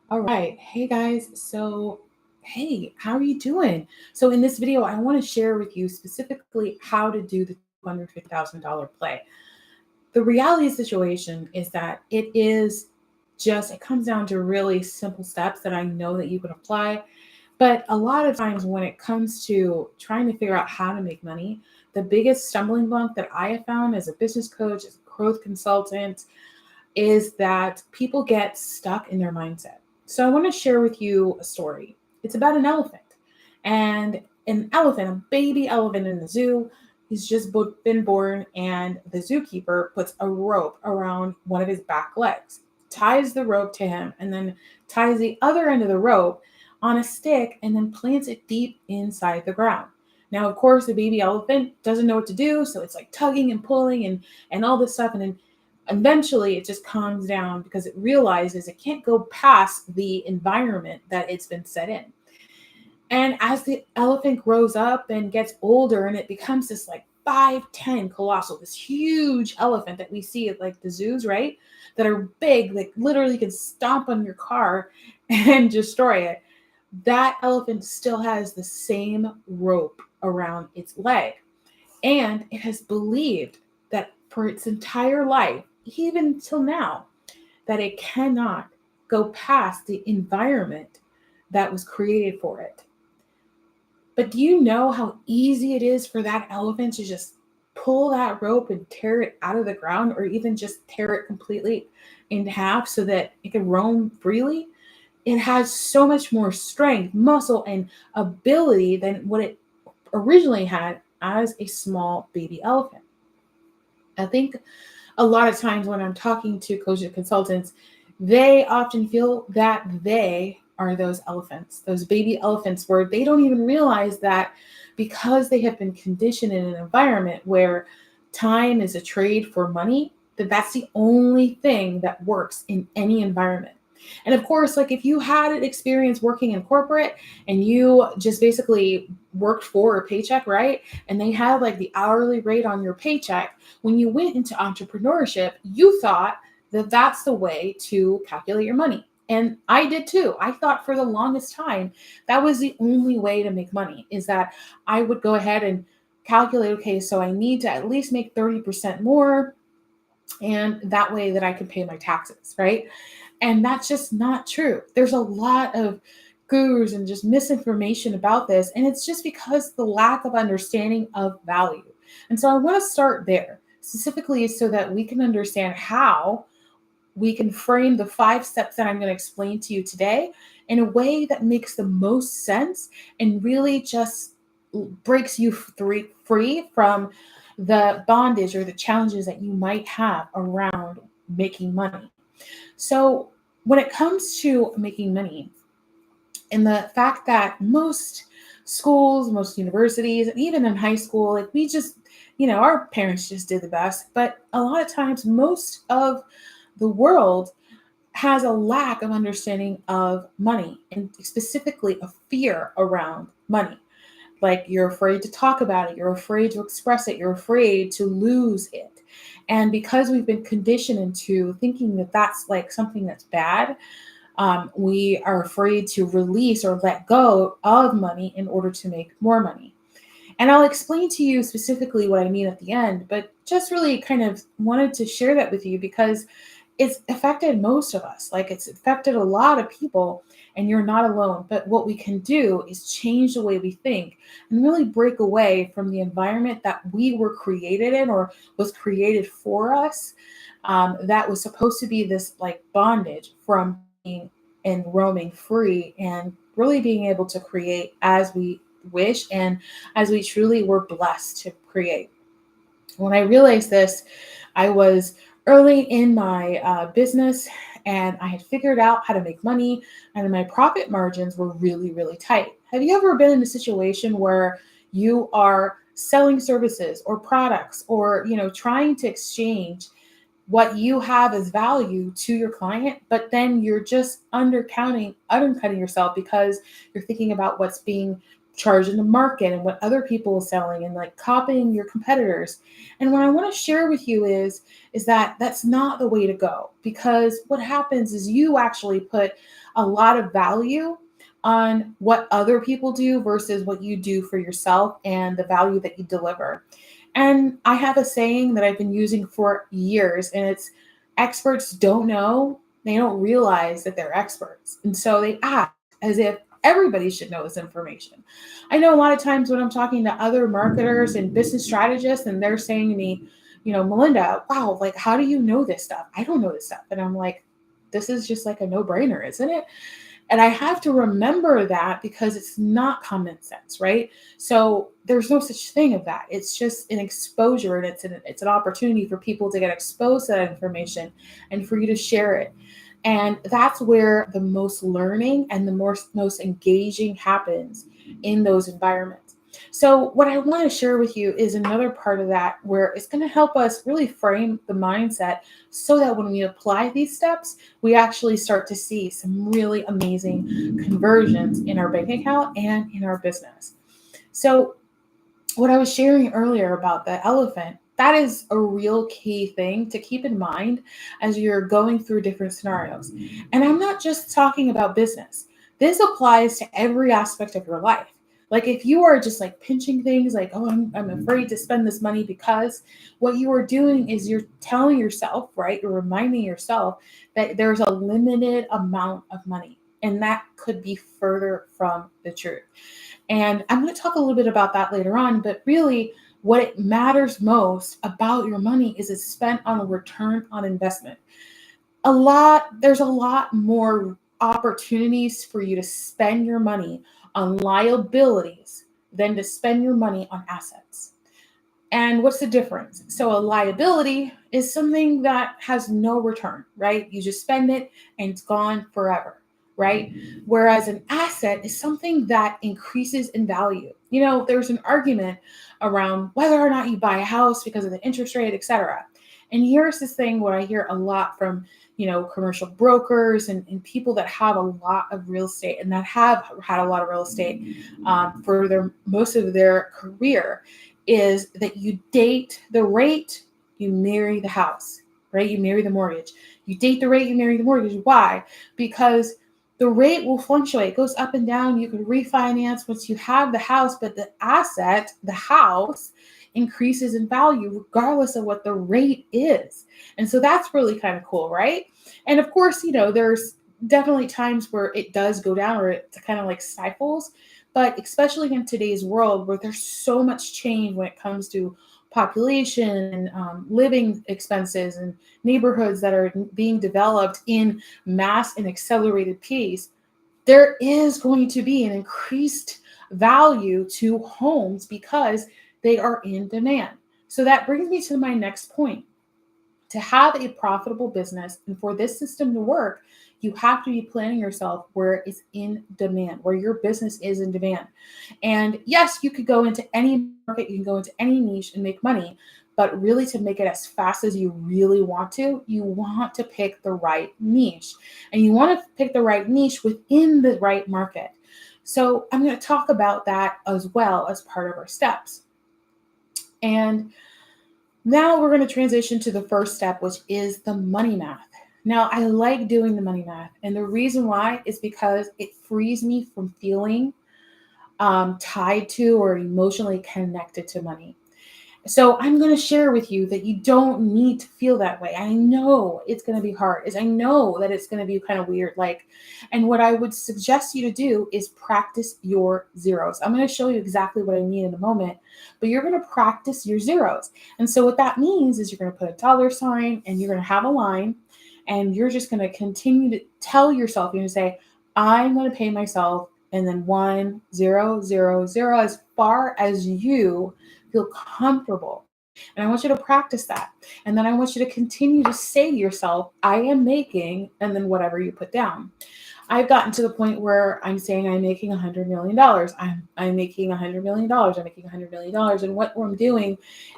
All right. Hey guys. Hey, how are you doing? So, in this video, I want to share with you specifically how to do the $250,000 play. The reality situation is that it comes down to really simple steps that I know that you can apply. But a lot of times, when it comes to trying to figure out how to make money, the biggest stumbling block that I have found as a business coach, as a growth consultant, is that people get stuck in their mindset. So I want to share with you a story. It's about an elephant. And an elephant, a baby elephant in the zoo, he's just been born, and the zookeeper puts a rope around one of his back legs, ties the rope to him, and then ties the other end of the rope on a stick and then plants it deep inside the ground. Now, of course, the baby elephant doesn't know what to do, so it's like tugging and pulling and all this stuff. And then eventually it just calms down because it realizes it can't go past the environment that it's been set in. And as the elephant grows up and gets older and it becomes this like 5'10" colossal, this huge elephant that we see at like the zoos, right? That are big, like literally can stomp on your car and destroy it. That elephant still has the same rope around its leg. And it has believed that for its entire life, even till now, that it cannot go past the environment that was created for it. But do you know how easy it is for that elephant to just pull that rope and tear it out of the ground, or even just tear it completely in half so that it can roam freely? It has so much more strength, muscle, and ability than what it originally had as a small baby elephant. I think a lot of times when I'm talking to coaches, consultants, they often feel that they are those elephants, those baby elephants, where they don't even realize that because they have been conditioned in an environment where time is a trade for money, that that's the only thing that works in any environment. And of course, like if you had an experience working in corporate and you just basically worked for a paycheck, right? And they had like the hourly rate on your paycheck, when you went into entrepreneurship, you thought that that's the way to calculate your money. And I did too. I thought for the longest time that was the only way to make money, is that I would go ahead and calculate, okay, so I need to at least make 30% more, and that way that I can pay my taxes, right? And that's just not true. There's a lot of gurus and just misinformation about this. And it's just because the lack of understanding of value. And so I want to start there specifically so that we can understand how we can frame the 5 steps that I'm going to explain to you today in a way that makes the most sense and really just breaks you free from the bondage or the challenges that you might have around making money. So, when it comes to making money, and the fact that most schools, most universities, and even in high school, like we just, our parents just did the best. But a lot of times, most of the world has a lack of understanding of money, and specifically a fear around money. Like you're afraid to talk about it, you're afraid to express it, you're afraid to lose it. And because we've been conditioned into thinking that that's like something that's bad, we are afraid to release or let go of money in order to make more money. And I'll explain to you specifically what I mean at the end, but just really kind of wanted to share that with you because it's affected most of us. Like it's affected a lot of people, and you're not alone. But what we can do is change the way we think and really break away from the environment that we were created in or was created for us. That was supposed to be this like bondage from being and roaming free and really being able to create as we wish and as we truly were blessed to create. When I realized this, I was early in my business, and I had figured out how to make money, and my profit margins were really, really tight. Have you ever been in a situation where you are selling services or products, or trying to exchange what you have as value to your client, but then you're just undercutting yourself because you're thinking about what's being charge in the market and what other people are selling and like copying your competitors. And what I want to share with you is that that's not the way to go, because what happens is you actually put a lot of value on what other people do versus what you do for yourself and the value that you deliver. And I have a saying that I've been using for years, and it's experts don't know, they don't realize that they're experts. And so they act as if everybody should know this information. I know a lot of times when I'm talking to other marketers and business strategists, and they're saying to me, Melinda, wow, like, how do you know this stuff? I don't know this stuff. And I'm like, this is just like a no brainer, isn't it? And I have to remember that because it's not common sense, right? So there's no such thing of that. It's just an exposure, and it's an opportunity for people to get exposed to that information and for you to share it. And that's where the most learning and the most engaging happens in those environments. So what I want to share with you is another part of that where it's going to help us really frame the mindset so that when we apply these steps, we actually start to see some really amazing conversions in our bank account and in our business. So what I was sharing earlier about the elephant, that is a real key thing to keep in mind as you're going through different scenarios. And I'm not just talking about business. This applies to every aspect of your life. Like if you are just like pinching things like, oh, I'm afraid to spend this money, because what you are doing is you're telling yourself, right? You're reminding yourself that there's a limited amount of money. And that could be further from the truth. And I'm going to talk a little bit about that later on, but really what it matters most about your money is it's spent on a return on investment. There's a lot more opportunities for you to spend your money on liabilities than to spend your money on assets. And what's the difference? So a liability is something that has no return, right? You just spend it and it's gone forever, right? Whereas an asset is something that increases in value. There's an argument around whether or not you buy a house because of the interest rate, etc. And here's this thing what I hear a lot from, commercial brokers and people that have a lot of real estate and that have had a lot of real estate for most of their career, is that you date the rate, you marry the house, right? You marry the mortgage. You date the rate, you marry the mortgage. Why? Because the rate will fluctuate, it goes up and down. You can refinance once you have the house, but the asset, the house, increases in value regardless of what the rate is. And so that's really kind of cool, right? And of course, there's definitely times where it does go down or it kind of like stifles. But especially in today's world where there's so much change when it comes to population and living expenses and neighborhoods that are being developed in mass and accelerated pace, there is going to be an increased value to homes because they are in demand. So that brings me to my next point. To have a profitable business and for this system to work, you have to be planning yourself where it's in demand, where your business is in demand. And yes, you could go into any market, you can go into any niche and make money, but really to make it as fast as you really want to, you want to pick the right niche. And you want to pick the right niche within the right market. So I'm going to talk about that as well as part of our steps. And now we're going to transition to the first step, which is the money math. Now, I like doing the money math. And the reason why is because it frees me from feeling tied to or emotionally connected to money. So I'm going to share with you that you don't need to feel that way. I know it's going to be hard. I know that it's going to be kind of weird. And what I would suggest you to do is practice your zeros. I'm going to show you exactly what I mean in a moment, but you're going to practice your zeros. And so what that means is you're going to put a dollar sign and you're going to have a line, and you're just going to continue to tell yourself, you're going to say, I'm going to pay myself, and then 1, 0, 0, 0, as far as you feel comfortable. And I want you to practice that. And then I want you to continue to say to yourself, I am making, and then whatever you put down. I've gotten to the point where I'm saying I'm making $100 million. I'm making $100 million. I'm making $100 million. And what I'm doing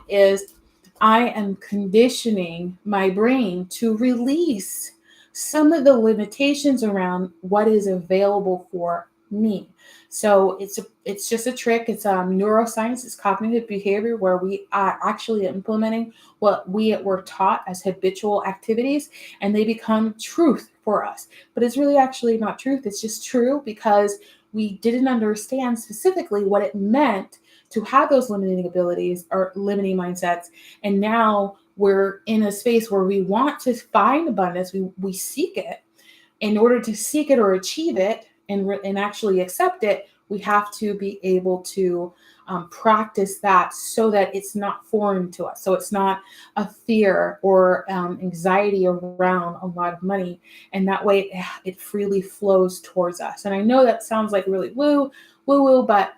is I am conditioning my brain to release some of the limitations around what is available for mean? So it's just a trick. It's neuroscience. It's cognitive behavior where we are actually implementing what we were taught as habitual activities, and they become truth for us. But it's really actually not truth. It's just true because we didn't understand specifically what it meant to have those limiting abilities or limiting mindsets. And now we're in a space where we want to find abundance. We seek it. In order to seek it or achieve it and actually accept it, we have to be able to practice that so that it's not foreign to us. So it's not a fear or anxiety around a lot of money. And that way it freely flows towards us. And I know that sounds like really woo, but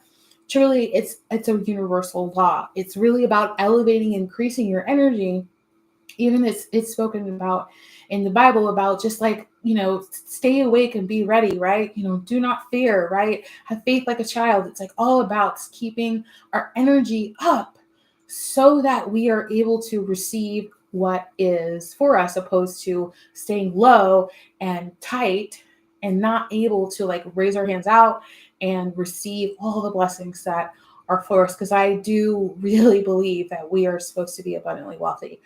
truly it's a universal law. It's really about elevating, increasing your energy. Even it's spoken about in the Bible about just like, stay awake and be ready, right? Do not fear, right? Have faith like a child. It's like all about keeping our energy up so that we are able to receive what is for us, opposed to staying low and tight and not able to like raise our hands out and receive all the blessings that are for us. Because I do really believe that we are supposed to be abundantly wealthy.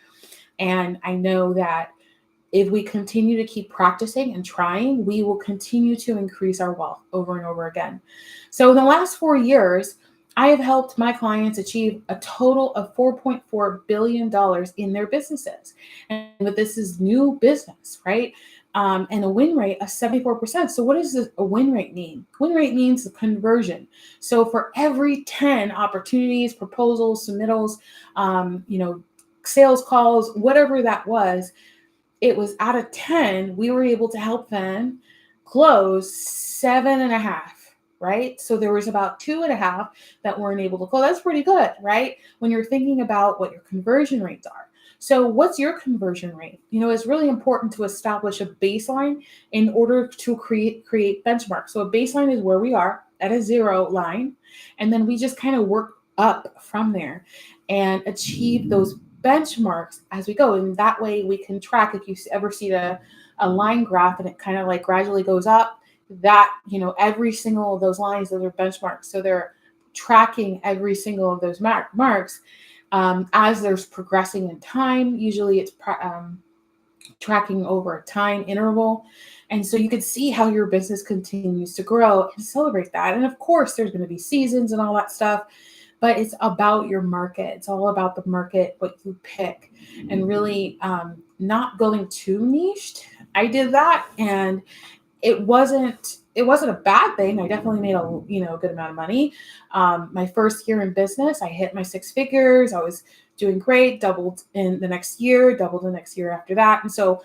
And I know that if we continue to keep practicing and trying, we will continue to increase our wealth over and over again. So in the last 4 years, I have helped my clients achieve a total of $4.4 billion in their businesses. And this is new business, right? And a win rate of 74%. So what does a win rate mean? Win rate means the conversion. So for every 10 opportunities, proposals, submittals, sales calls, whatever that was, it was out of 10, we were able to help them close 7.5, right? So there was about 2.5 that weren't able to close. That's pretty good, right? When you're thinking about what your conversion rates are. So what's your conversion rate? It's really important to establish a baseline in order to create benchmarks. So a baseline is where we are at a zero line, and then we just kind of work up from there and achieve those benchmarks as we go. And that way we can track, if you ever see a line graph and it kind of like gradually goes up, that, every single of those lines, those are benchmarks. So they're tracking every single of those marks as there's progressing in time. Usually it's tracking over a time interval. And so you can see how your business continues to grow and celebrate that. And of course, there's going to be seasons and all that stuff. But it's about your market. It's all about the market, what you pick, and really not going too niched. I did that, and it wasn't a bad thing. I definitely made a good amount of money. My first year in business, I hit my 6 figures. I was doing great. Doubled in the next year. Doubled the next year after that, and so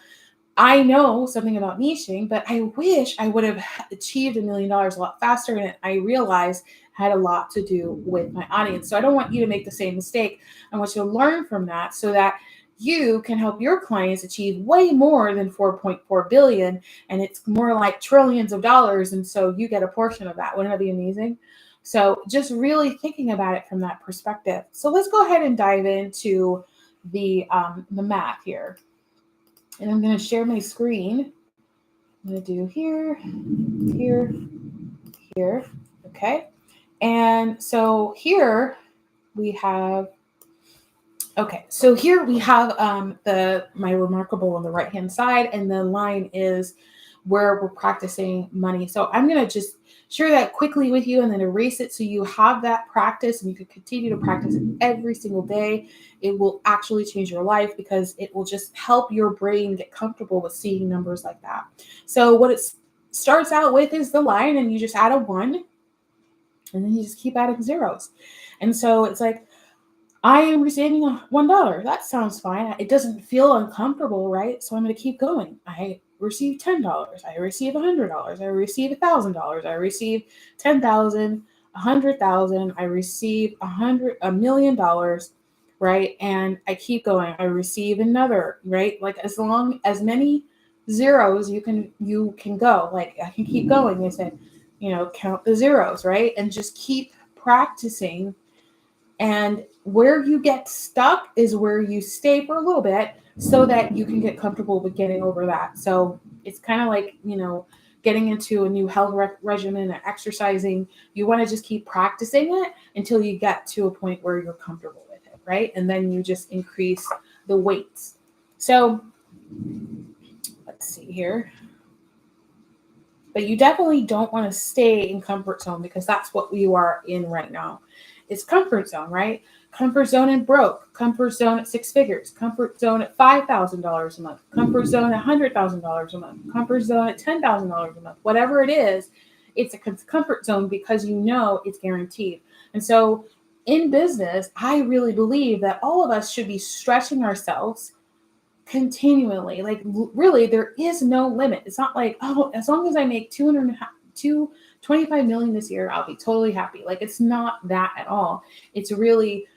I know something about niching, but I wish I would have achieved $1 million a lot faster. And I realized had a lot to do with my audience. So I don't want you to make the same mistake. I want you to learn from that so that you can help your clients achieve way more than 4.4 billion. And it's more like trillions of dollars. And so you get a portion of that. Wouldn't that be amazing? So just really thinking about it from that perspective. So let's go ahead and dive into the math here. And I'm going to share my screen. I'm going to do here, here. Okay. And so here we have, my remarkable on the right-hand side, and the line is where we're practicing money. So I'm going to just share that quickly with you and then erase it so you have that practice and you can continue to practice it every single day. It will actually change your life because it will just help your brain get comfortable with seeing numbers like that. So what it starts out with is the line, and you just add a 1, and then you just keep adding zeros. And so it's like, I am receiving $1. That sounds fine. It doesn't feel uncomfortable, right? So I'm going to keep going. I receive $10. I receive $100. I receive $1,000. I receive $10,000, $100,000. I receive $1 million, right? And I keep going. I receive another, right? Like as many zeros you can go. Like I can keep going. I said, count the zeros, right? And just keep practicing. And where you get stuck is where you stay for a little bit so that you can get comfortable with getting over that. So it's kind of like, getting into a new health regimen and exercising, you want to just keep practicing it until you get to a point where you're comfortable with it, right? And then you just increase the weights. So let's see here. But you definitely don't want to stay in comfort zone, because that's what we are in right now. It's comfort zone, right? Comfort zone and broke, comfort zone at six figures, comfort zone at $5,000 a month, comfort zone at $100,000 a month, comfort zone at $10,000 a month. Whatever it is, it's a comfort zone because you know it's guaranteed. And so in business, I really believe that all of us should be stretching ourselves continually. Like, really, there is no limit. It's not like, oh, as long as I make 25 million this year, I'll be totally happy. Like, it's not that at all. It's really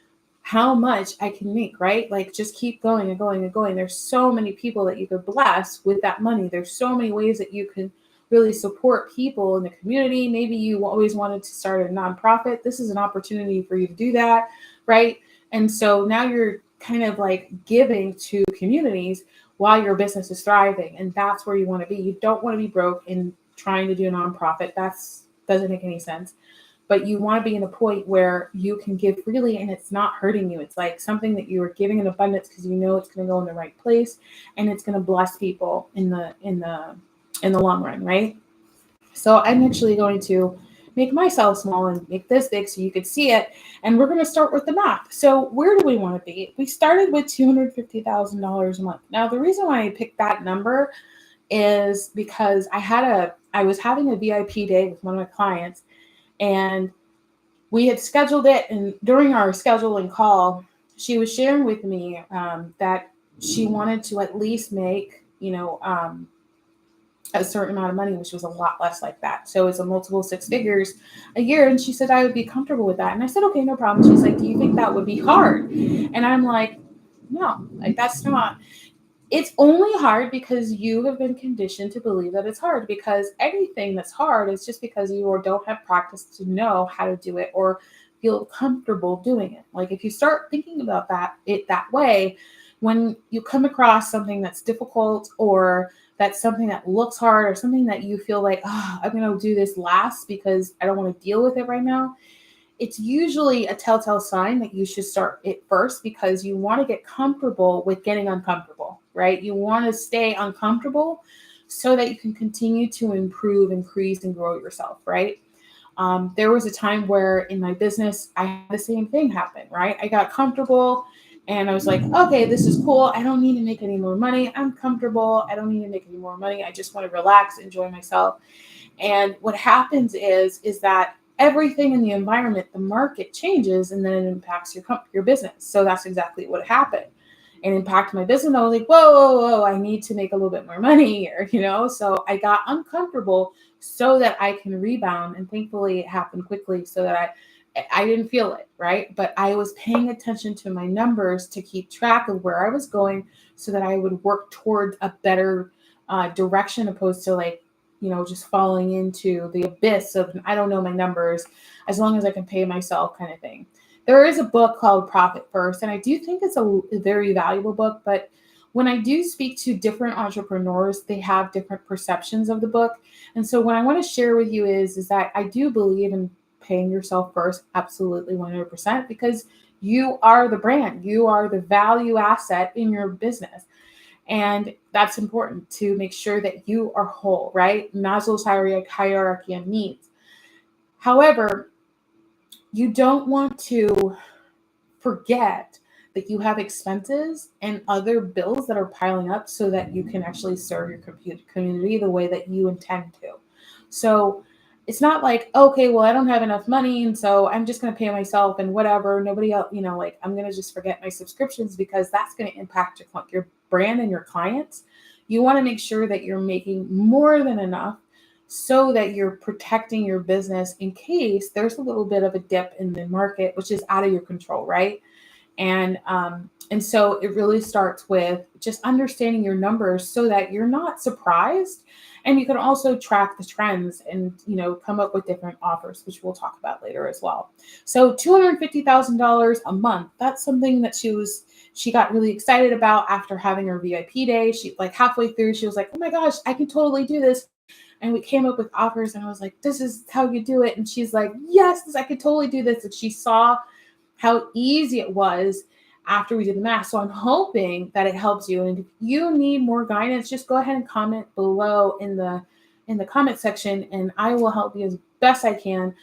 how much I can make, right? Like, just keep going and going and going. There's so many people that you could bless with that money. There's so many ways that you can really support people in the community. Maybe you always wanted to start a nonprofit. This is an opportunity for you to do that, right? And so now you're kind of like giving to communities while your business is thriving. And that's where you want to be. You don't want to be broke and trying to do a nonprofit. That's doesn't make any sense. But you want to be in a point where you can give freely and it's not hurting you. It's like something that you are giving in abundance because you know it's going to go in the right place and it's going to bless people in the long run, right? So I'm actually going to make myself small and make this big so you could see it. And we're going to start with the math. So where do we want to be? We started with $250,000 a month. Now, the reason why I picked that number is because I was having a VIP day with one of my clients, and we had scheduled it. And during our scheduling call, she was sharing with me that she wanted to at least make, a certain amount of money, which was a lot less like that. So it's a multiple six figures a year. And she said, I would be comfortable with that. And I said, okay, no problem. She's like, do you think that would be hard? And I'm like, no, like that's not. It's only hard because you have been conditioned to believe that it's hard, because anything that's hard is just because you don't have practice to know how to do it or feel comfortable doing it. Like, if you start thinking about that way, when you come across something that's difficult, or that's something that looks hard, or something that you feel like, oh, I'm going to do this last because I don't want to deal with it right now, it's usually a telltale sign that you should start it first, because you want to get comfortable with getting uncomfortable, right? You want to stay uncomfortable so that you can continue to improve, increase, and grow yourself, right? There was a time where in my business, I had the same thing happen, right? I got comfortable and I was like, okay, this is cool. I don't need to make any more money. I'm comfortable. I don't need to make any more money. I just want to relax, enjoy myself. And what happens is that everything in the environment, the market changes, and then it impacts your business. So that's exactly what happened. It impacted my business. I was like, whoa, I need to make a little bit more money here, So I got uncomfortable so that I can rebound. And thankfully it happened quickly so that I didn't feel it, right? But I was paying attention to my numbers to keep track of where I was going so that I would work towards a better direction, opposed to like, just falling into the abyss of, I don't know my numbers, as long as I can pay myself kind of thing. There is a book called Profit First, and I do think it's a very valuable book, but when I do speak to different entrepreneurs, they have different perceptions of the book. And so what I want to share with you is that I do believe in paying yourself first, absolutely 100%, because you are the brand, you are the value asset in your business. And that's important to make sure that you are whole, right? Maslow's hierarchy of needs. However, you don't want to forget that you have expenses and other bills that are piling up so that you can actually serve your community the way that you intend to. So it's not like, okay, well, I don't have enough money, and so I'm just going to pay myself and whatever. Nobody else, like I'm going to just forget my subscriptions, because that's going to impact your brand and your clients. You want to make sure that you're making more than enough so that you're protecting your business in case there's a little bit of a dip in the market, which is out of your control, right? And so it really starts with just understanding your numbers so that you're not surprised. And you can also track the trends and, come up with different offers, which we'll talk about later as well. So $250,000 a month, that's something that she got really excited about after having her VIP day. She, like, halfway through, she was like, oh my gosh, I can totally do this. and we came up with offers, and I was like, this is how you do it. And she's like, yes, I could totally do this. And she saw how easy it was after we did the math. So I'm hoping that it helps you. And if you need more guidance, just go ahead and comment below in the comment section, and I will help you as best I can.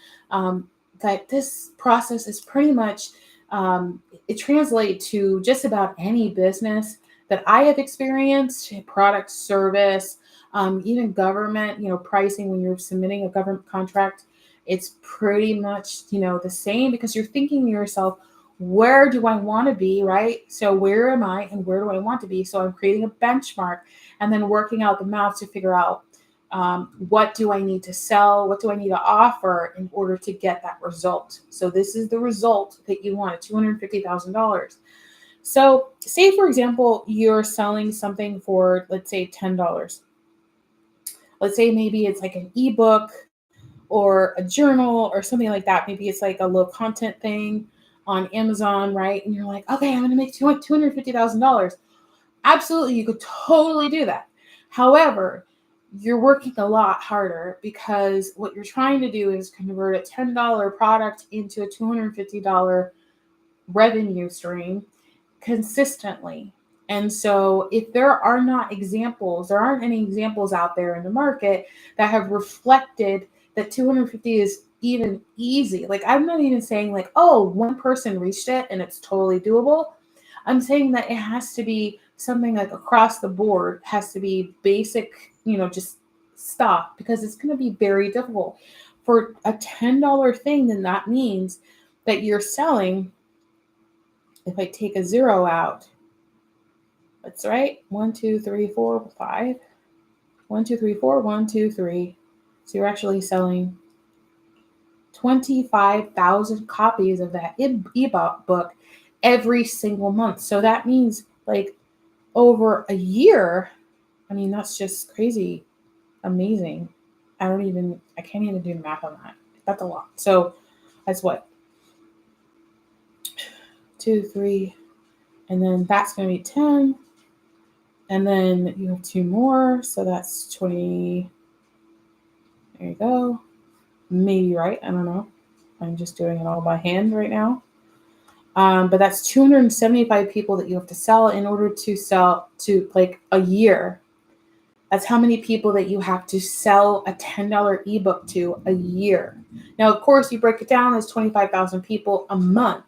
That this process is pretty much it translates to just about any business that I have experienced, product, service, even government, pricing when you're submitting a government contract. It's pretty much, the same, because you're thinking to yourself, where do I want to be, right? So where am I and where do I want to be? So I'm creating a benchmark and then working out the math to figure out what do I need to sell? What do I need to offer in order to get that result? So this is the result that you want, $250,000. So say, for example, you're selling something for, let's say, $10. Let's say maybe it's like an ebook or a journal or something like that. Maybe it's like a low content thing on Amazon, right? And you're like, okay, I'm going to make $250,000. Absolutely, you could totally do that. However, you're working a lot harder, because what you're trying to do is convert a $10 product into a $250 revenue stream consistently. And so if there aren't any examples out there in the market that have reflected that 250 is even easy. Like, I'm not even saying like, oh, one person reached it and it's totally doable. I'm saying that it has to be something like across the board, has to be basic, just stuff, because it's going to be very difficult. For a $10 thing, then that means that you're selling, if I take a zero out, that's right, 1, 2, 3, 4, 5. 1, 2, 3, 4, 1, 2, 3. So you're actually selling 25,000 copies of that ebook every single month. So that means like over a year. I mean, that's just crazy, amazing. I can't even do the math on that. That's a lot. So that's what? 2, 3, and then that's going to be 10. And then you have 2 more. So that's 20. There you go. Maybe right. I don't know. I'm just doing it all by hand right now. But that's 275 people that you have to sell in order to sell to like a year. That's how many people that you have to sell a $10 ebook to a year. Now, of course, you break it down as 25,000 people a month,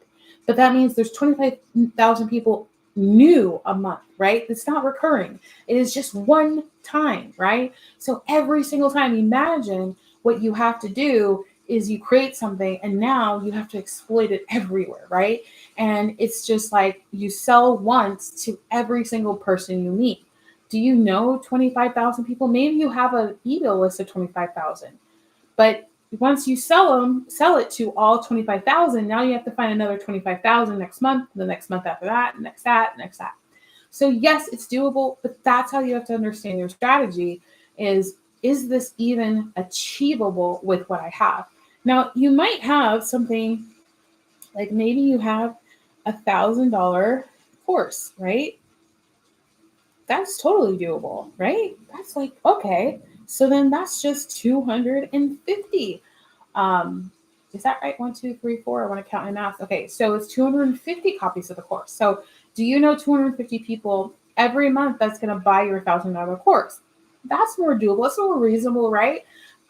but that means there's 25,000 people new a month, right? It's not recurring. It is just one time, right? So every single time, imagine what you have to do is you create something and now you have to exploit it everywhere, right? And it's just like you sell once to every single person you meet. Do you know 25,000 people? Maybe you have an email list of 25,000, but once you sell it to all 25,000, now you have to find another 25,000 next month, the next month after that, next that. So yes, it's doable, but that's how you have to understand your strategy is this even achievable with what I have? Now, you might have something like maybe you have $1,000 course, right? That's totally doable, right? That's like, okay, so then that's just 250. Is that right? 1, 2, 3, 4. I want to count my math. Okay, so it's 250 copies of the course. So do you know 250 people every month that's going to buy your $1,000 course? That's more doable. That's more reasonable, right?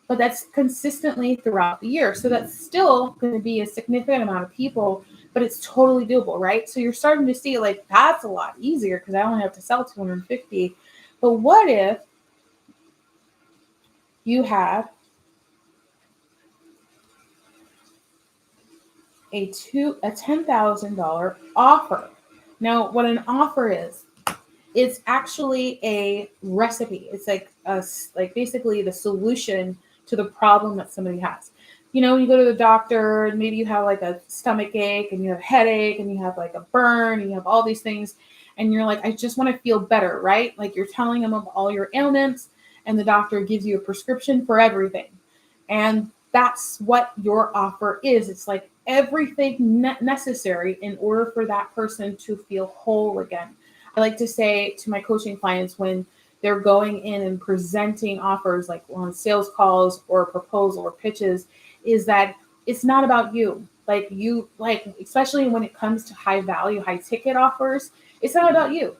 But that's consistently throughout the year. So that's still going to be a significant amount of people, but it's totally doable, right? So you're starting to see like that's a lot easier because I only have to sell 250. But what if you have a $10,000 offer? Now, what an offer is, it's actually a recipe. It's like basically the solution to the problem that somebody has. You know, when you go to the doctor and maybe you have like a stomach ache and you have a headache and you have like a burn and you have all these things and you're like, I just want to feel better, right? Like you're telling them of all your ailments and the doctor gives you a prescription for everything. And that's what your offer is. It's like everything necessary in order for that person to feel whole again. I like to say to my coaching clients, when they're going in and presenting offers like on sales calls or proposal or pitches, is that it's not about you. Like you, like, especially when it comes to high value, high ticket offers, it's not about you.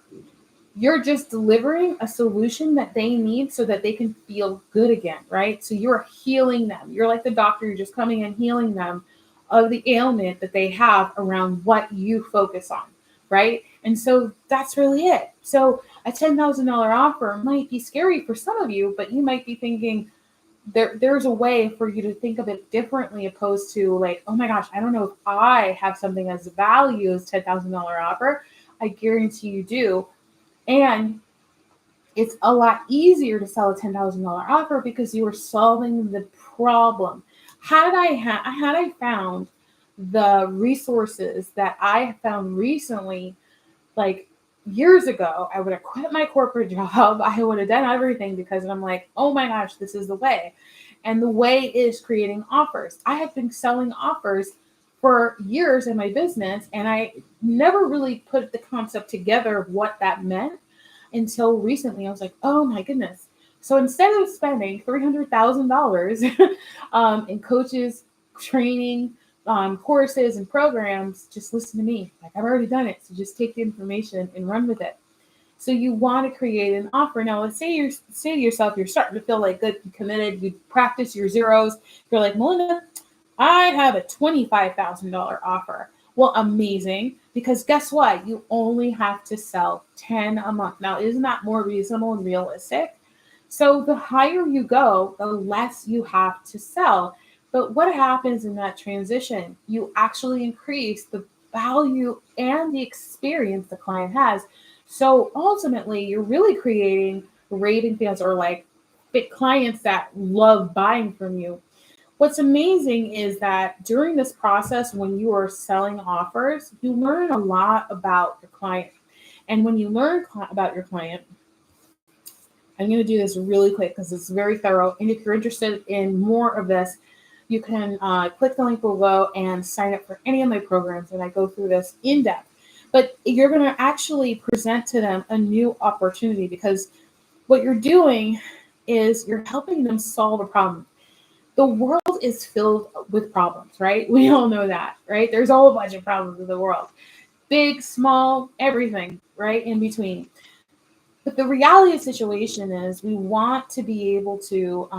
You're just delivering a solution that they need so that they can feel good again, right? So you're healing them. You're like the doctor, you're just coming and healing them of the ailment that they have around what you focus on, right? And so that's really it. So a $10,000 offer might be scary for some of you, but you might be thinking, there's a way for you to think of it differently, opposed to like, oh my gosh, I don't know if I have something as value as $10,000 offer. I guarantee you do. And it's a lot easier to sell a $10,000 offer because you are solving the problem. Had I found the resources that I found recently, like years ago, I would have quit my corporate job. I would have done everything because I'm like, oh my gosh, this is the way. And the way is creating offers. I have been selling offers for years in my business, and I never really put the concept together of what that meant until recently. I was like, oh my goodness. So instead of spending $300,000 in coaches, training, courses and programs, just listen to me. Like, I've already done it. So just take the information and run with it. So you want to create an offer. Now, let's say say to yourself, you're starting to feel like good, committed. You practice your zeros. You're like, Melinda, I have a $25,000 offer. Well, amazing. Because guess what? You only have to sell 10 a month. Now, isn't that more reasonable and realistic? So the higher you go, the less you have to sell. But what happens in that transition? You actually increase the value and the experience the client has. So ultimately, you're really creating raving fans, or like fit clients that love buying from you. What's amazing is that during this process, when you are selling offers, you learn a lot about your client. And when you learn about your client, I'm going to do this really quick because it's very thorough. And if you're interested in more of this, you can click the link below and sign up for any of my programs. And I go through this in depth. But you're going to actually present to them a new opportunity, because what you're doing is you're helping them solve a problem. The world is filled with problems, right? We all know that, right? There's a whole bunch of problems in the world. Big, small, everything, right? In between. But the reality of the situation is we want to be able to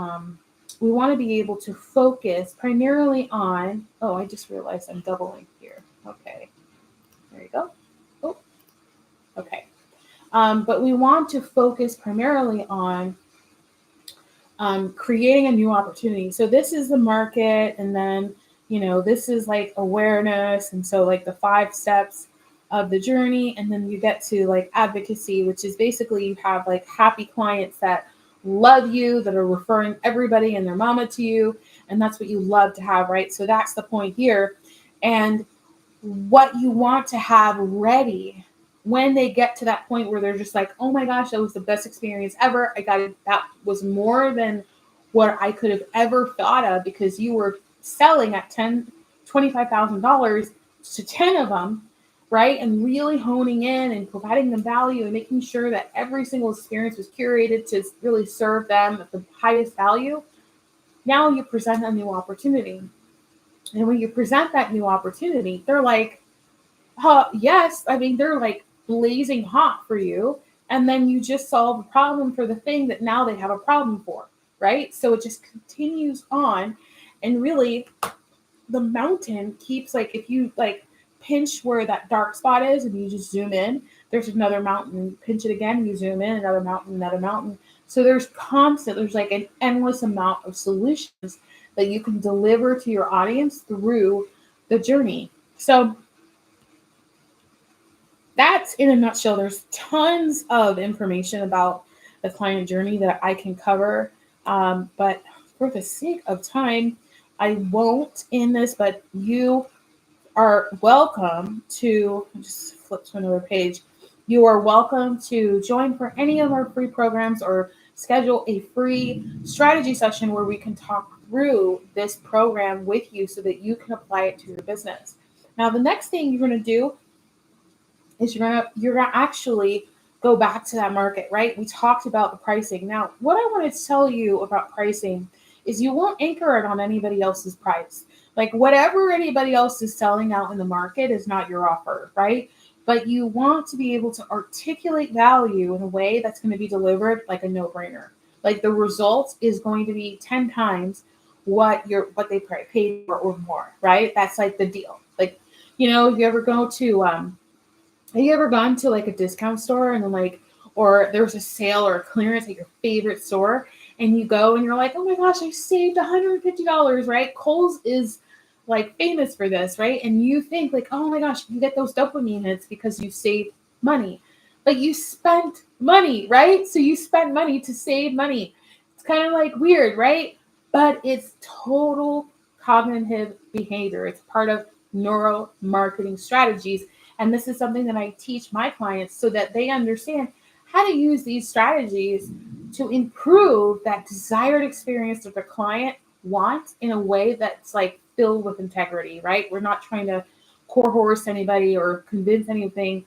focus primarily on, oh, I just realized I'm doubling here. Okay. There you go. Oh, okay. But we want to focus primarily on creating a new opportunity. So this is the market, and then, this is like awareness. And so like the 5 steps of the journey, and then you get to like advocacy, which is basically you have like happy clients that love you, that are referring everybody and their mama to you, and that's what you love to have, right? So that's the point here. And what you want to have ready when they get to that point where they're just like, oh my gosh, that was the best experience ever. I got it. That was more than what I could have ever thought of, because you were selling at $25,000 to 10 of them, right? And really honing in and providing them value and making sure that every single experience was curated to really serve them at the highest value. Now you present a new opportunity. And when you present that new opportunity, they're like, yes. I mean, they're like blazing hot for you. And then you just solve a problem for the thing that now they have a problem for, right? So it just continues on. And really, the mountain keeps, like, if you like pinch where that dark spot is and you just zoom in, there's another mountain. You pinch it again and you zoom in, another mountain, another mountain. So there's like an endless amount of solutions that you can deliver to your audience through the journey. So that's in a nutshell. There's tons of information about the client journey that I can cover. But for the sake of time, I won't in this, but you are welcome to just flip to another page. You are welcome to join for any of our free programs, or schedule a free strategy session where we can talk through this program with you so that you can apply it to your business. Now, the next thing you're going to do is you're gonna actually go back to that market, right? We talked about the pricing. Now, what I want to tell you about pricing is you won't anchor it on anybody else's price. Like whatever anybody else is selling out in the market is not your offer, right? But you want to be able to articulate value in a way that's going to be delivered like a no-brainer. Like the result is going to be 10 times what they paid for or more, right? That's like the deal. Like, if you ever go to have you ever gone to like a discount store and then or there's a sale or a clearance at your favorite store and you go and you're like, oh my gosh, I saved $150, right? Kohl's is like famous for this, right? And you think like, oh my gosh, you get those dopamine hits because you saved money. But you spent money, right? So you spent money to save money. It's kind of like weird, right? But it's total cognitive behavior. It's part of neuro marketing strategies. And this is something that I teach my clients so that they understand how to use these strategies to improve that desired experience that the client wants in a way that's like filled with integrity, right? We're not trying to core horse anybody or convince anything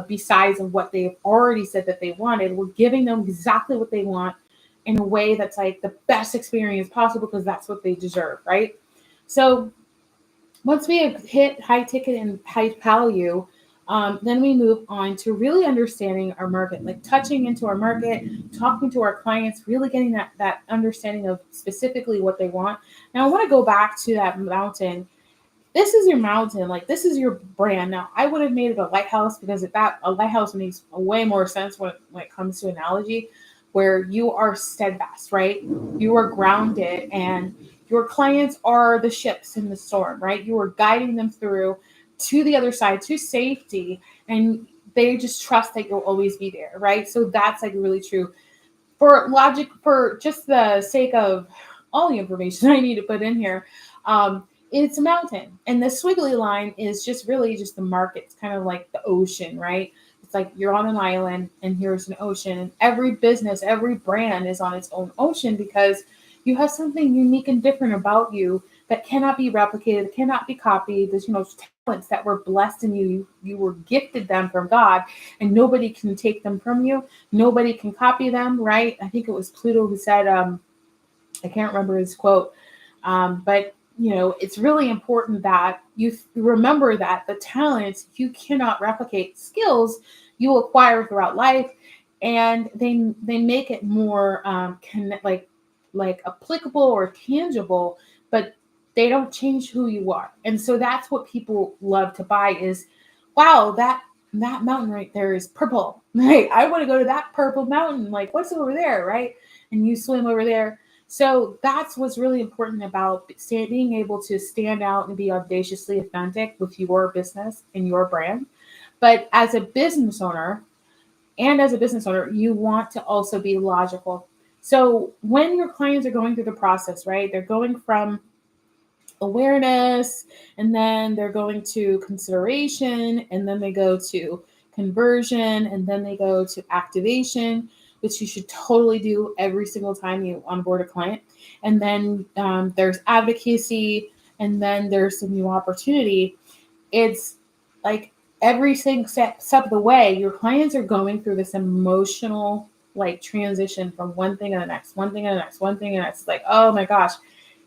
besides of what they've already said that they wanted. We're giving them exactly what they want in a way that's like the best experience possible because that's what they deserve, right? So once we have hit high ticket and high value, then we move on to really understanding our market, like touching into our market, talking to our clients, really getting that understanding of specifically what they want. Now, I want to go back to that mountain. This is your mountain, like this is your brand. Now, I would have made it a lighthouse because a lighthouse makes way more sense when it comes to analogy, where you are steadfast, right? You are grounded and your clients are the ships in the storm, right? You are guiding them through to the other side, to safety, and they just trust that you'll always be there, right? So that's like really true. For just the sake of all the information I need to put in here, it's a mountain. And the squiggly line is just really just the market. It's kind of like the ocean, right? It's like you're on an island and here's an ocean. And every business, every brand is on its own ocean because you have something unique and different about you that cannot be replicated, cannot be copied. There's, talents that were blessed in you. You were gifted them from God and nobody can take them from you. Nobody can copy them, right? I think it was Pluto who said, I can't remember his quote, but it's really important that you remember that the talents you cannot replicate, skills you acquire throughout life, and they make it more like applicable or tangible, but they don't change who you are. And so that's what people love to buy is, wow, that mountain right there is purple. Right? I want to go to that purple mountain. Like, what's over there, right? And you swim over there. So that's what's really important about being able to stand out and be audaciously authentic with your business and your brand. But as a business owner, you want to also be logical. So when your clients are going through the process, right, they're going from awareness and then they're going to consideration and then they go to conversion and then they go to activation, which you should totally do every single time you onboard a client. And then there's advocacy and then there's some new opportunity. It's like every single step of the way, your clients are going through this emotional like transition from one thing to the next, one thing to the next, one thing to the next. Like, oh my gosh,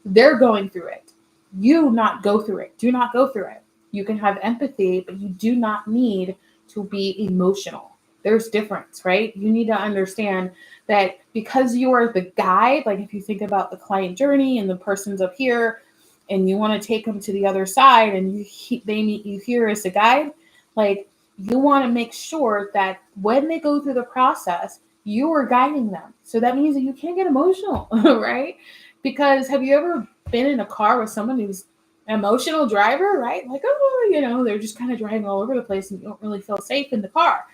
they're going through it. You not go through it. Do not go through it. You can have empathy, but you do not need to be emotional. There's difference, right? You need to understand that because you are the guide, like if you think about the client journey and the person's up here and you want to take them to the other side and they meet you here as a guide, like you want to make sure that when they go through the process, you are guiding them. So that means that you can't get emotional, right? Because have you ever been in a car with someone who's an emotional driver, right? Like, oh, they're just kind of driving all over the place and you don't really feel safe in the car.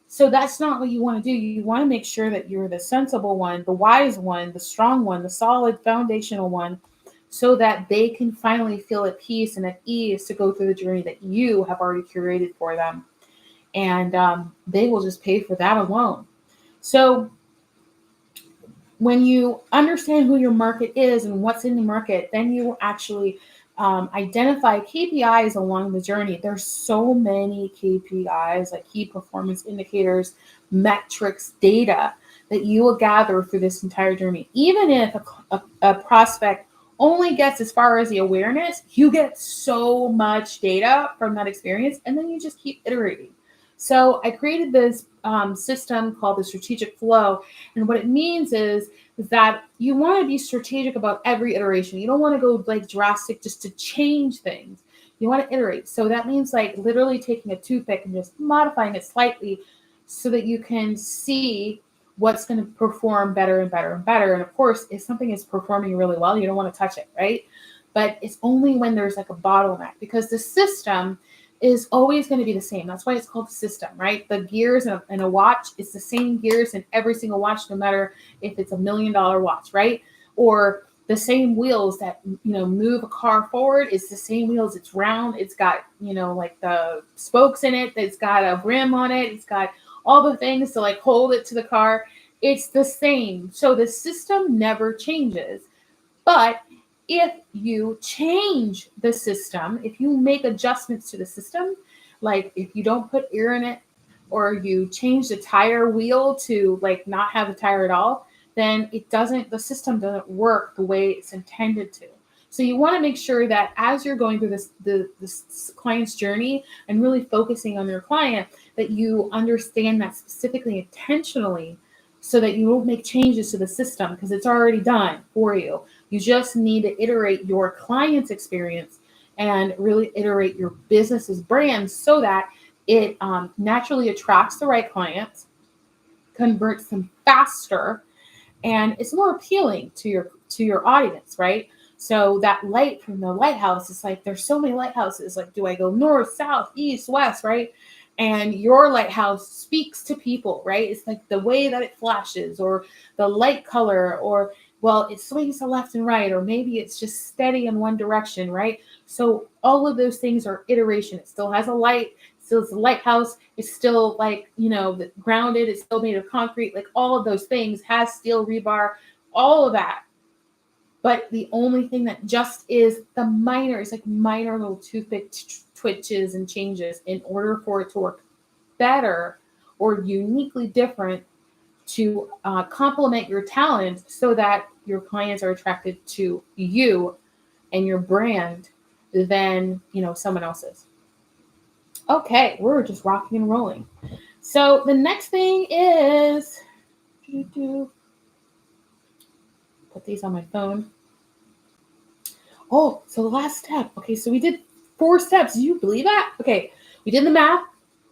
So that's not what you want to do. You want to make sure that you're the sensible one, the wise one, the strong one, the solid foundational one, so that they can finally feel at peace and at ease to go through the journey that you have already curated for them. And they will just pay for that alone. So when you understand who your market is and what's in the market, then you will actually identify KPIs along the journey. There's so many KPIs, like key performance indicators, metrics, data that you will gather through this entire journey. Even if a prospect only gets as far as the awareness, you get so much data from that experience, and then you just keep iterating. So I created this system called the strategic flow. And what it means is that you want to be strategic about every iteration. You don't want to go like drastic just to change things. You want to iterate. So that means like literally taking a toothpick and just modifying it slightly so that you can see what's going to perform better and better and better. And of course, if something is performing really well, you don't want to touch it, right? But it's only when there's like a bottleneck, because the system is always going to be the same. That's why it's called the system, right? The gears in a watch, it's the same gears in every single watch, no matter if it's $1 million watch, right? Or the same wheels that, move a car forward. It's the same wheels. It's round. It's got, like the spokes in it. It's got a rim on it. It's got all the things to like hold it to the car. It's the same. So the system never changes. But if you change the system, if you make adjustments to the system, like if you don't put air in it, or you change the tire wheel to like not have a tire at all, then the system doesn't work the way it's intended to. So you want to make sure that as you're going through this client's journey and really focusing on your client, that you understand that specifically, intentionally, so that you won't make changes to the system because it's already done for you. You just need to iterate your client's experience and really iterate your business's brand so that it naturally attracts the right clients, converts them faster, and it's more appealing to your audience, right? So that light from the lighthouse is like, there's so many lighthouses. Like, do I go north, south, east, west, right? And your lighthouse speaks to people, right? It's like the way that it flashes, or the light color, or well, it swings to left and right, or maybe it's just steady in one direction, right? So all of those things are iteration. It still has a light, still it's a lighthouse. It's still like, grounded. It's still made of concrete. Like all of those things, has steel rebar, all of that. But the only thing that just is the minor, is like minor little toothpick twitches and changes in order for it to work better or uniquely different to complement your talent so that your clients are attracted to you and your brand than, someone else's. Okay, we're just rocking and rolling. So the next thing is, put these on my phone. Oh, so the last step. Okay, so we did 4 steps. Do you believe that? Okay, we did the math,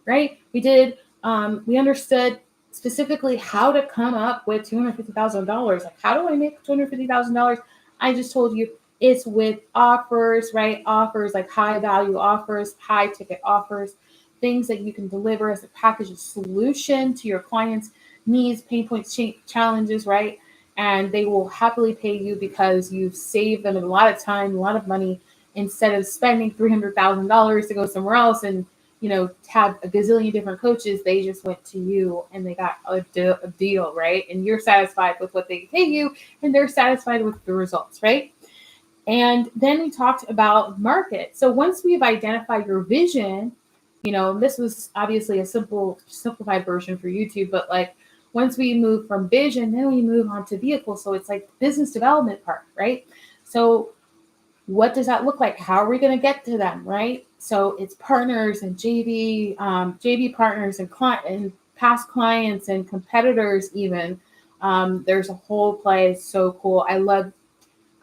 right? We understood specifically how to come up with $250,000. Like, how do I make $250,000? I just told you it's with offers, right? Offers, like high value offers, high ticket offers, things that you can deliver as a package, a solution to your clients' needs, pain points, challenges, right? And they will happily pay you because you've saved them a lot of time, a lot of money, instead of spending $300,000 to go somewhere else and, have a gazillion different coaches. They just went to you and they got a deal, right? And you're satisfied with what they pay you and they're satisfied with the results, right? And then we talked about market. So once we've identified your vision, this was obviously a simplified version for YouTube, but like, once we move from vision, then we move on to vehicle. So it's like business development part, right? So what does that look like? How are we going to get to them, right? So it's partners and JV partners and past clients and competitors even. There's a whole play. It's so cool. I love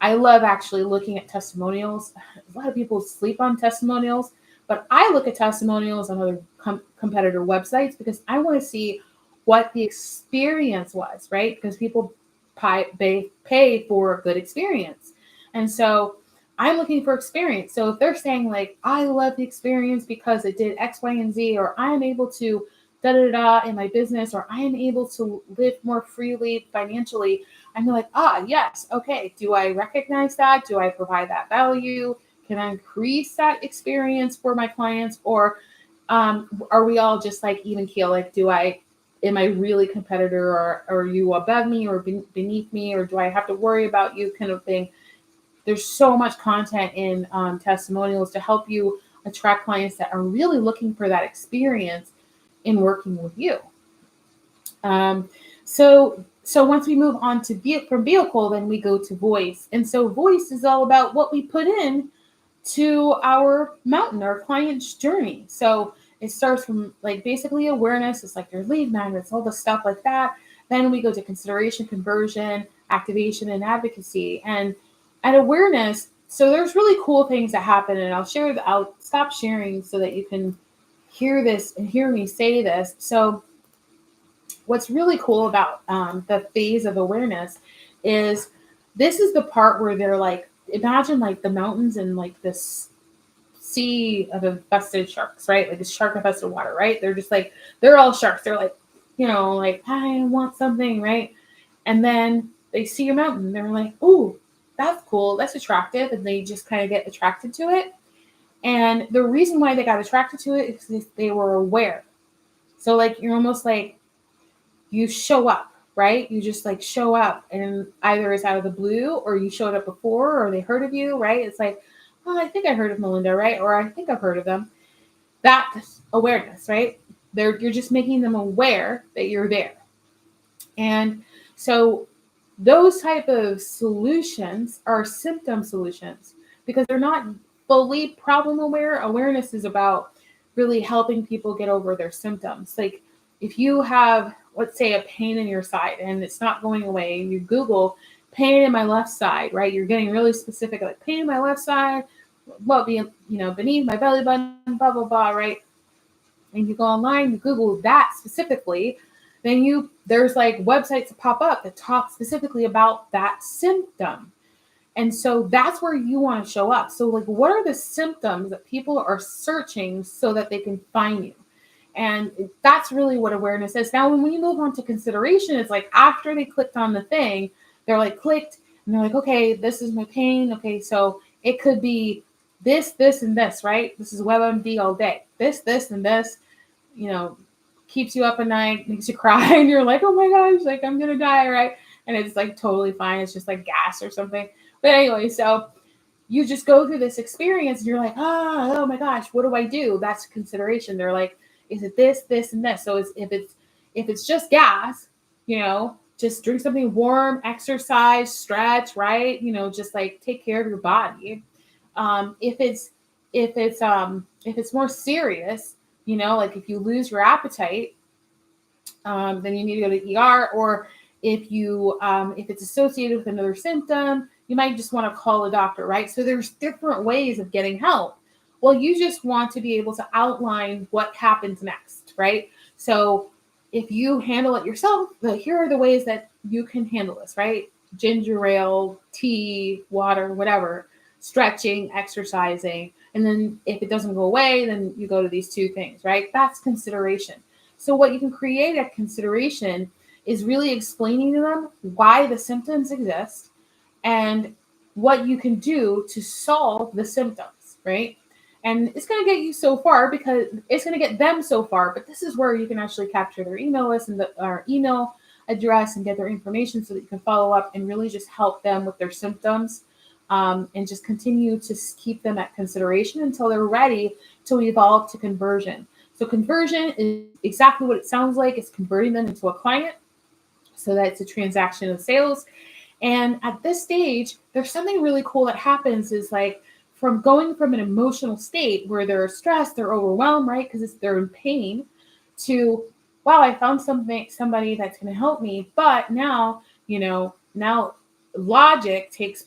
actually looking at testimonials. A lot of people sleep on testimonials, but I look at testimonials on other competitor websites because I want to see what the experience was, right? Because people pay for a good experience. And so I'm looking for experience. So if they're saying like, I love the experience because it did X, Y, and Z, or I am able to da-da-da in my business, or I am able to live more freely financially, I'm like, yes, okay. Do I recognize that? Do I provide that value? Can I increase that experience for my clients? Or are we all just like even keel? Like, am I really competitor, or are you above me or beneath me, or do I have to worry about you kind of thing? There's so much content in testimonials to help you attract clients that are really looking for that experience in working with you. Um, so once we move on to from vehicle, then we go to voice. And so voice is all about what we put in to our mountain, our client's journey. So it starts from like basically awareness. It's like your lead magnets, all the stuff like that. Then we go to consideration, conversion, activation, and advocacy. And at awareness, so there's really cool things that happen. And I'll stop sharing so that you can hear this and hear me say this. So what's really cool about the phase of awareness is this is the part where they're like, imagine like the mountains and like this sea of infested sharks, right? Like it's shark infested water, right? They're just like, they're all sharks. They're like, like, I want something, right? And then they see your mountain. They're like, oh, that's cool. That's attractive. And they just kind of get attracted to it. And the reason why they got attracted to it is because they were aware. So like, you're almost like, you show up, right? You just like show up, and either it's out of the blue or you showed up before or they heard of you, right? It's like, oh, I think I heard of Melinda, right? Or I think I've heard of them. That's awareness, right? You're just making them aware that you're there. And so those type of solutions are symptom solutions because they're not fully problem aware. Awareness is about really helping people get over their symptoms. Like if you have, let's say, a pain in your side and it's not going away, and you Google pain in my left side, right? You're getting really specific, like pain in my left side, what being, beneath my belly button, blah, blah, blah, right? And you go online, you Google that specifically, then there's like websites that pop up that talk specifically about that symptom. And so that's where you want to show up. So like, what are the symptoms that people are searching so that they can find you? And that's really what awareness is. Now, when we move on to consideration, it's like after they clicked on the thing, they're like clicked and they're like, okay, this is my pain. Okay, so it could be this, this, and this, right? This is WebMD all day. This, and this, keeps you up at night, makes you cry, and you're like, oh my gosh, like I'm gonna die, right? And it's like totally fine. It's just like gas or something. But anyway, so you just go through this experience and you're like, oh my gosh, what do I do? That's consideration. They're like, is it this, this, and this? So if it's just gas, just drink something warm, exercise, stretch, right? Just like take care of your body. If it's more serious, like if you lose your appetite, then you need to go to ER. Or if it's associated with another symptom, you might just want to call a doctor, right? So there's different ways of getting help. Well, you just want to be able to outline what happens next, right? So if you handle it yourself, here are the ways that you can handle this, right? Ginger ale, tea, water, whatever, stretching, exercising. And then if it doesn't go away, then you go to these two things, right? That's consideration. So what you can create at consideration is really explaining to them why the symptoms exist and what you can do to solve the symptoms, right? And it's going to get you so far because it's going to get them so far, but this is where you can actually capture their email list and our email address and get their information so that you can follow up and really just help them with their symptoms, and just continue to keep them at consideration until they're ready to evolve to conversion. So conversion is exactly what it sounds like. It's converting them into a client. So that's a transaction of sales. And at this stage, there's something really cool that happens is like from going from an emotional state where they're stressed, they're overwhelmed, right? Because they're in pain, to, wow, I found somebody that's going to help me. But now, now logic takes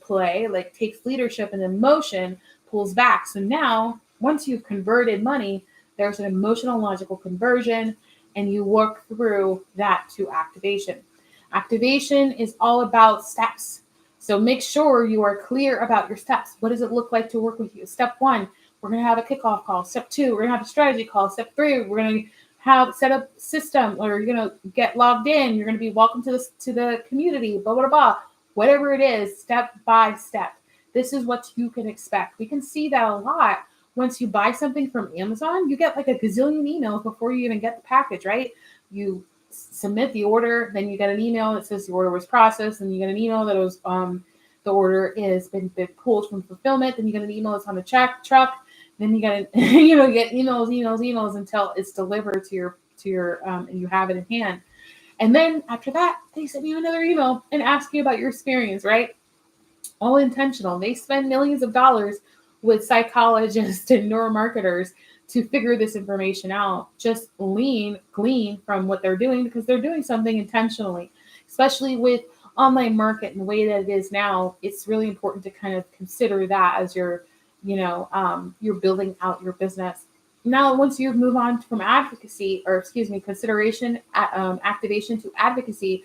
leadership, and emotion pulls back. So now once you've converted money, there's an emotional logical conversion, and you work through that to activation. Activation is all about steps. So make sure you are clear about your steps. What does it look like to work with you? Step 1, we're going to have a kickoff call. Step 2, we're going to have a strategy call. Step 3, we're going to have set up system, or you're going to get logged in. You're going to be welcome to the community, blah, blah, blah. Whatever it is, step by step. This is what you can expect. We can see that a lot. Once you buy something from Amazon, you get like a gazillion emails before you even get the package, right? You submit the order, then you get an email that says the order was processed, and you get an email that it was the order is been pulled from fulfillment. Then you get an email that's on the truck. Then you get get emails until it's delivered to your and you have it in hand. And then after that, they send you another email and ask you about your experience, right? All intentional. They spend millions of dollars with psychologists and neuromarketers to figure this information out. Just glean from what they're doing because they're doing something intentionally, especially with online market and the way that it is now. It's really important to kind of consider that as you're building out your business. Now, once you move on from consideration, activation to advocacy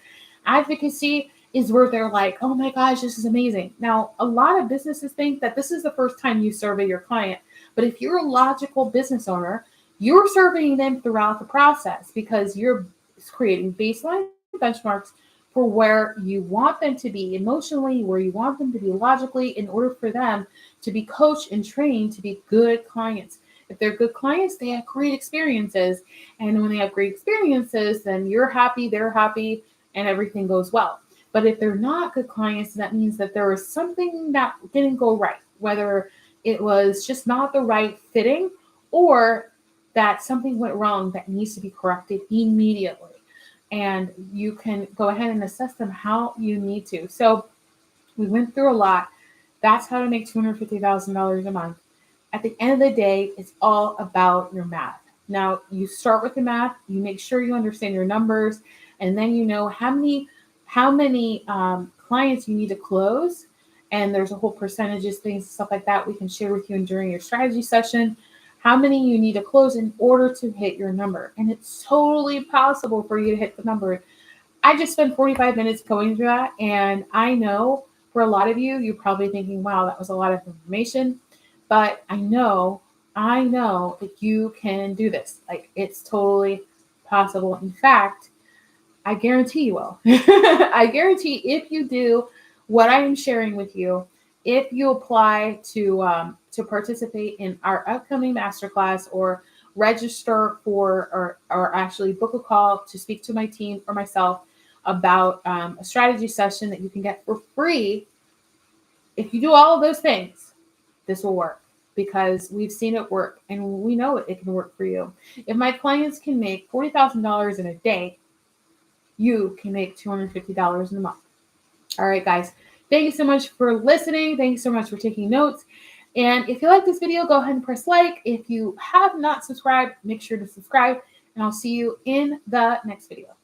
is where they're like, oh my gosh, this is amazing. Now, a lot of businesses think that this is the first time you survey your client. But if you're a logical business owner, you're surveying them throughout the process because you're creating baseline benchmarks for where you want them to be emotionally, where you want them to be logically, in order for them to be coached and trained to be good clients. If they're good clients, they have great experiences. And when they have great experiences, then you're happy, they're happy, and everything goes well. But if they're not good clients, that means that there was something that didn't go right, whether it was just not the right fitting or that something went wrong that needs to be corrected immediately. And you can go ahead and assess them how you need to. So we went through a lot. That's how to make $250,000 a month. At the end of the day, it's all about your math. Now, you start with the math, you make sure you understand your numbers, and then you know how many clients you need to close. And there's a whole percentages, things, stuff like that we can share with you during your strategy session. How many you need to close in order to hit your number. And it's totally possible for you to hit the number. I just spent 45 minutes going through that. And I know for a lot of you, you're probably thinking, wow, that was a lot of information. But I know that you can do this. Like, it's totally possible. In fact, I guarantee you will. I guarantee if you do what I am sharing with you, if you apply to participate in our upcoming masterclass or register for or actually book a call to speak to my team or myself about a strategy session that you can get for free, if you do all of those things, this will work because we've seen it work and we know it can work for you. If my clients can make $40,000 in a day, you can make $250 in a month. All right, guys. Thank you so much for listening. Thank you so much for taking notes. And if you like this video, go ahead and press like. If you have not subscribed, make sure to subscribe. And I'll see you in the next video.